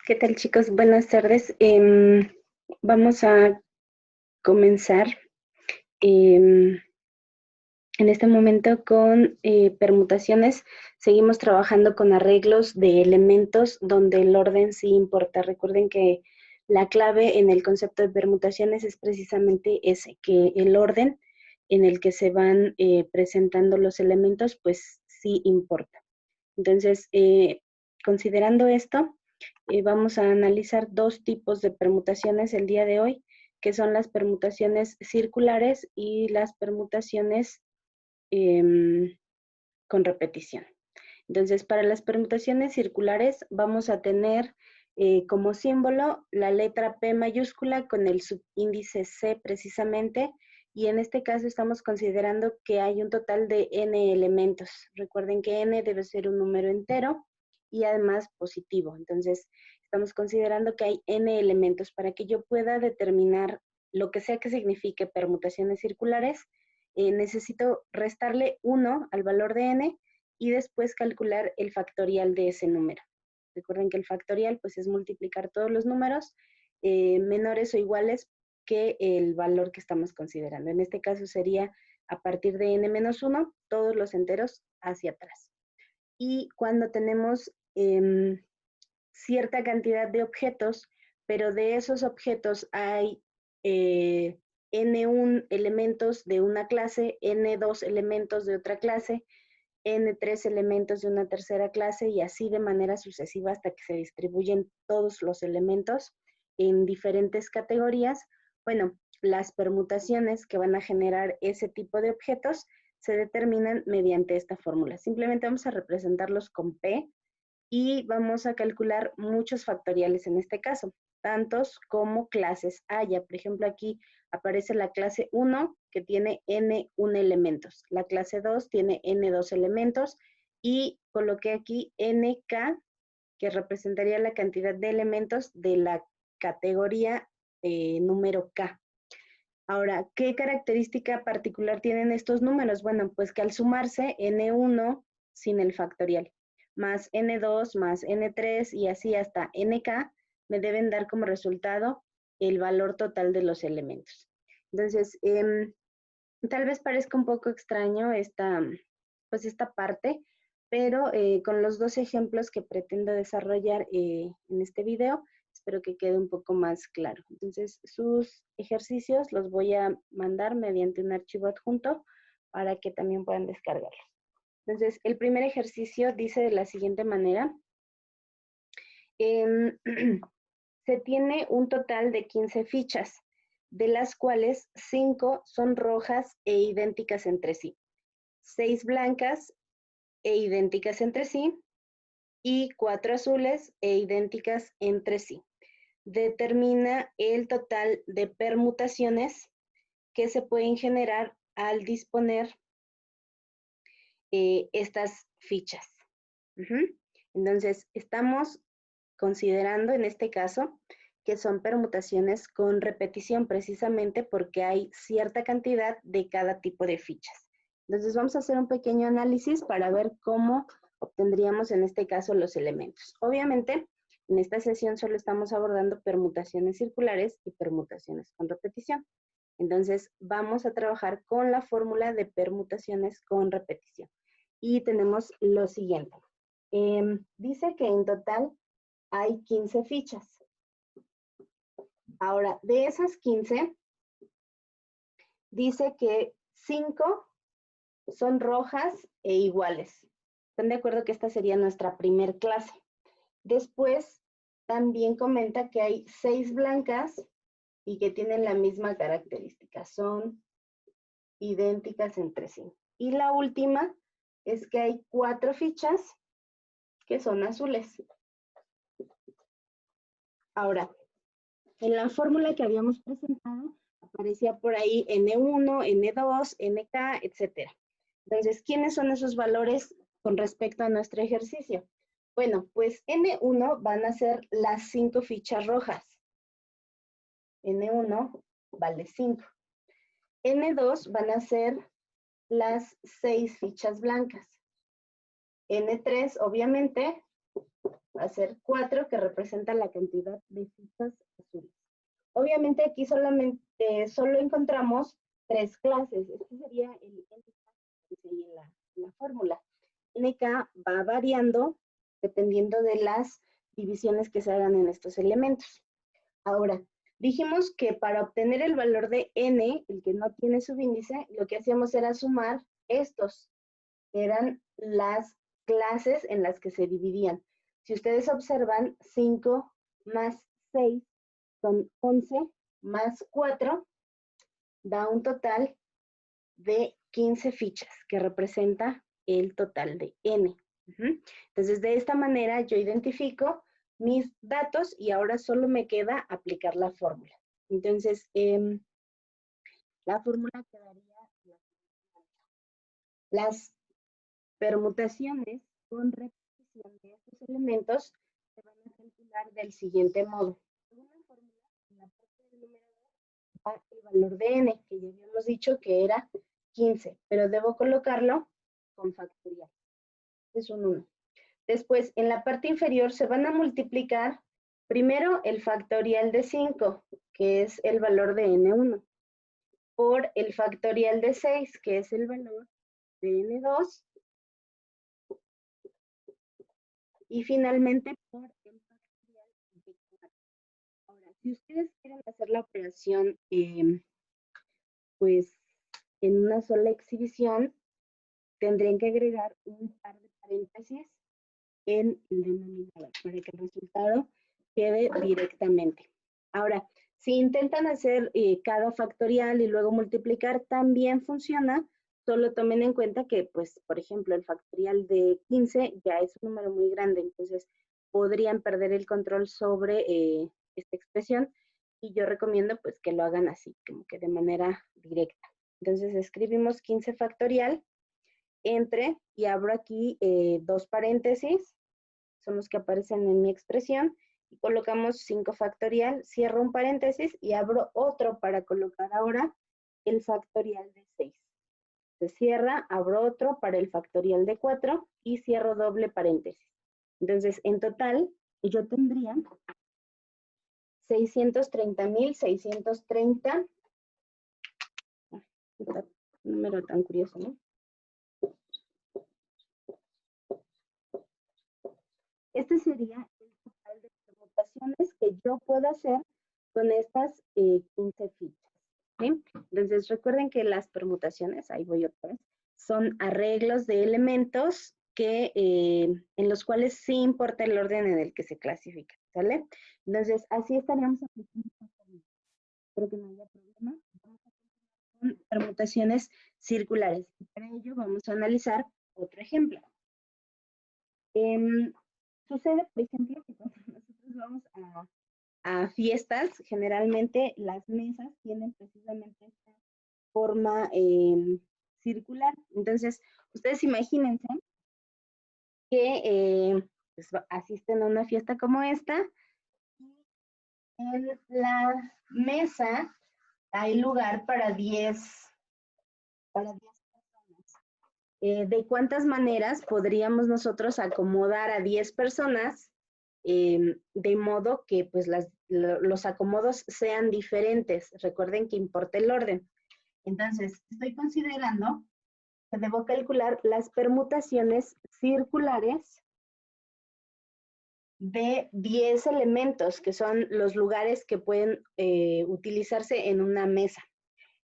¿Qué tal, chicos? Buenas tardes. Vamos a comenzar em, en este momento con permutaciones. Seguimos trabajando con arreglos de elementos donde el orden sí importa. Recuerden que la clave en el concepto de permutaciones es precisamente ese, que el orden en el que se van presentando los elementos, pues sí importa. Entonces, considerando esto, vamos a analizar dos tipos de permutaciones el día de hoy, que son las permutaciones circulares y las permutaciones eh, con repetición. Entonces, para las permutaciones circulares vamos a tener como símbolo la letra P mayúscula con el subíndice C precisamente, y en este caso estamos considerando que hay un total de n elementos. Recuerden que n debe ser un número entero y además positivo. Entonces, estamos considerando que hay n elementos. Para que yo pueda determinar lo que sea que signifique permutaciones circulares, necesito restarle 1 al valor de n y después calcular el factorial de ese número. Recuerden que el factorial pues es multiplicar todos los números menores o iguales que el valor que estamos considerando. En este caso sería a partir de n-1, todos los enteros hacia atrás. Y cuando tenemos cierta cantidad de objetos, pero de esos objetos hay n1 elementos de una clase, n2 elementos de otra clase, n3 elementos de una tercera clase y así de manera sucesiva hasta que se distribuyen todos los elementos en diferentes categorías. Bueno, las permutaciones que van a generar ese tipo de objetos se determinan mediante esta fórmula. Simplemente vamos a representarlos con P y vamos a calcular muchos factoriales en este caso, tantos como clases haya. Por ejemplo, aquí aparece la clase 1 que tiene n1 elementos, la clase 2 tiene n2 elementos y coloqué aquí nk que representaría la cantidad de elementos de la categoría número k. Ahora, ¿qué característica particular tienen estos números? Bueno, pues que al sumarse n1 sin el factorial, más n2, más n3 y así hasta nk, me deben dar como resultado el valor total de los elementos. Entonces, tal vez parezca un poco extraño pues esta parte, pero con los dos ejemplos que pretendo desarrollar en este video, espero que quede un poco más claro. Entonces, sus ejercicios los voy a mandar mediante un archivo adjunto para que también puedan descargarlos. Entonces, el primer ejercicio dice de la siguiente manera. Se tiene un total de 15 fichas, de las cuales 5 son rojas e idénticas entre sí, 6 blancas e idénticas entre sí y 4 azules e idénticas entre sí. Determina el total de permutaciones que se pueden generar al disponer estas fichas. Entonces, estamos considerando en este caso que son permutaciones con repetición precisamente porque hay cierta cantidad de cada tipo de fichas. Entonces vamos a hacer un pequeño análisis para ver cómo obtendríamos en este caso los elementos. Obviamente, en esta sesión solo estamos abordando permutaciones circulares y permutaciones con repetición. Entonces vamos a trabajar con la fórmula de permutaciones con repetición. Y tenemos lo siguiente. Dice que en total hay 15 fichas. Ahora, de esas 15, dice que 5 son rojas e iguales. ¿Están de acuerdo que esta sería nuestra primer clase? Después, también comenta que hay 6 blancas y que tienen la misma característica. Son idénticas entre sí. Y la última es que hay 4 fichas que son azules. Ahora, en la fórmula que habíamos presentado, aparecía por ahí N1, N2, NK, etc. Entonces, ¿quiénes son esos valores con respecto a nuestro ejercicio? Bueno, pues N1 van a ser las 5 fichas rojas. N1 vale 5. N2 van a ser las 6 fichas blancas. N3, obviamente, va a ser 4, que representa la cantidad de fichas azules. Obviamente aquí solo encontramos 3 clases. Este sería el NK que dice ahí en la fórmula. NK va variando dependiendo de las divisiones que se hagan en estos elementos. Ahora, dijimos que para obtener el valor de n, el que no tiene subíndice, lo que hacíamos era sumar estos, que eran las clases en las que se dividían. Si ustedes observan, 5 más 6 son 11, más 4 da un total de 15 fichas, que representa el total de n. Entonces, de esta manera yo identifico mis datos y ahora solo me queda aplicar la fórmula. Entonces, la fórmula quedaría las permutaciones con repetición de estos elementos se van a calcular del siguiente modo. Según la fórmula, en la parte del numerador va el valor de n, que ya habíamos dicho que era 15, pero debo colocarlo con factorial. Es un 1. Después, en la parte inferior se van a multiplicar primero el factorial de 5, que es el valor de n1, por el factorial de 6, que es el valor de n2, y finalmente por el factorial de 4. Ahora, si ustedes quieren hacer la operación, pues, en una sola exhibición, tendrían que agregar un par de paréntesis en el denominador para que el resultado quede directamente. Ahora, si intentan hacer cada factorial y luego multiplicar, también funciona, solo tomen en cuenta que, pues, por ejemplo, el factorial de 15 ya es un número muy grande, entonces podrían perder el control sobre esta expresión, y yo recomiendo pues que lo hagan así, como que de manera directa. Entonces escribimos 15 factorial entre, y abro aquí 2 paréntesis, son los que aparecen en mi expresión, y colocamos 5 factorial, cierro un paréntesis y abro otro para colocar ahora el factorial de 6. Se cierra, abro otro para el factorial de 4 y cierro doble paréntesis. Entonces, en total, yo tendría 630,630, número tan curioso, ¿no? Este sería el total de permutaciones que yo puedo hacer con estas 15 fichas. ¿Sí? Entonces recuerden que las permutaciones, ahí voy otra vez, son arreglos de elementos que, en los cuales sí importa el orden en el que se clasifica, ¿sale? Entonces así estaríamos aplicando esta fórmula. Espero que no haya problema. Vamos a continuar con permutaciones circulares. Y para ello vamos a analizar otro ejemplo. Sucede, por ejemplo, que cuando nosotros vamos a fiestas, generalmente las mesas tienen precisamente esta forma circular. Entonces, ustedes imagínense que pues, asisten a una fiesta como esta, y en la mesa hay lugar para 10 personas. ¿De cuántas maneras podríamos nosotros acomodar a 10 personas de modo que pues los acomodos sean diferentes? Recuerden que importa el orden. Entonces, estoy considerando que debo calcular las permutaciones circulares de 10 elementos, que son los lugares que pueden utilizarse en una mesa.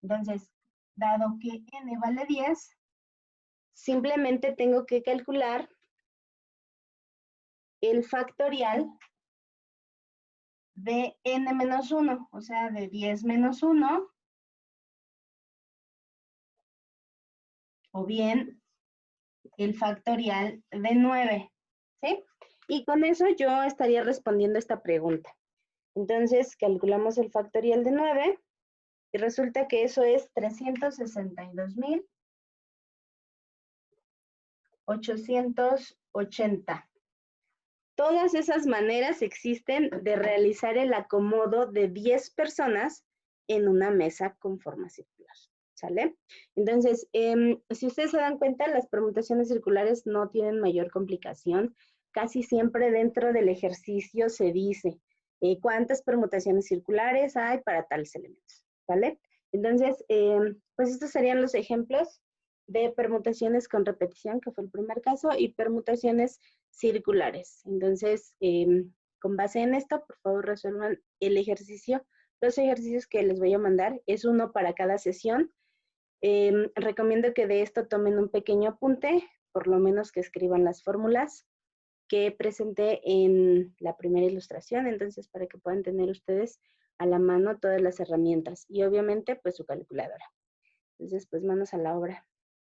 Entonces, dado que n vale 10, simplemente tengo que calcular el factorial de n menos 1, o sea, de 10 menos 1, o bien el factorial de 9, ¿sí? Y con eso yo estaría respondiendo esta pregunta. Entonces, calculamos el factorial de 9 y resulta que eso es 362,880. Todas esas maneras existen de realizar el acomodo de 10 personas en una mesa con forma circular, ¿sale? Entonces, si ustedes se dan cuenta, las permutaciones circulares no tienen mayor complicación. casi siempre dentro del ejercicio se dice cuántas permutaciones circulares hay para tales elementos, ¿vale? Entonces, pues estos serían los ejemplos de permutaciones con repetición, que fue el primer caso, y permutaciones circulares. Entonces, con base en esto, por favor resuelvan el ejercicio. Los ejercicios que les voy a mandar es uno para cada sesión. Recomiendo que de esto tomen un pequeño apunte, por lo menos que escriban las fórmulas que presenté en la primera ilustración, entonces para que puedan tener ustedes a la mano todas las herramientas y obviamente pues su calculadora. Entonces pues manos a la obra.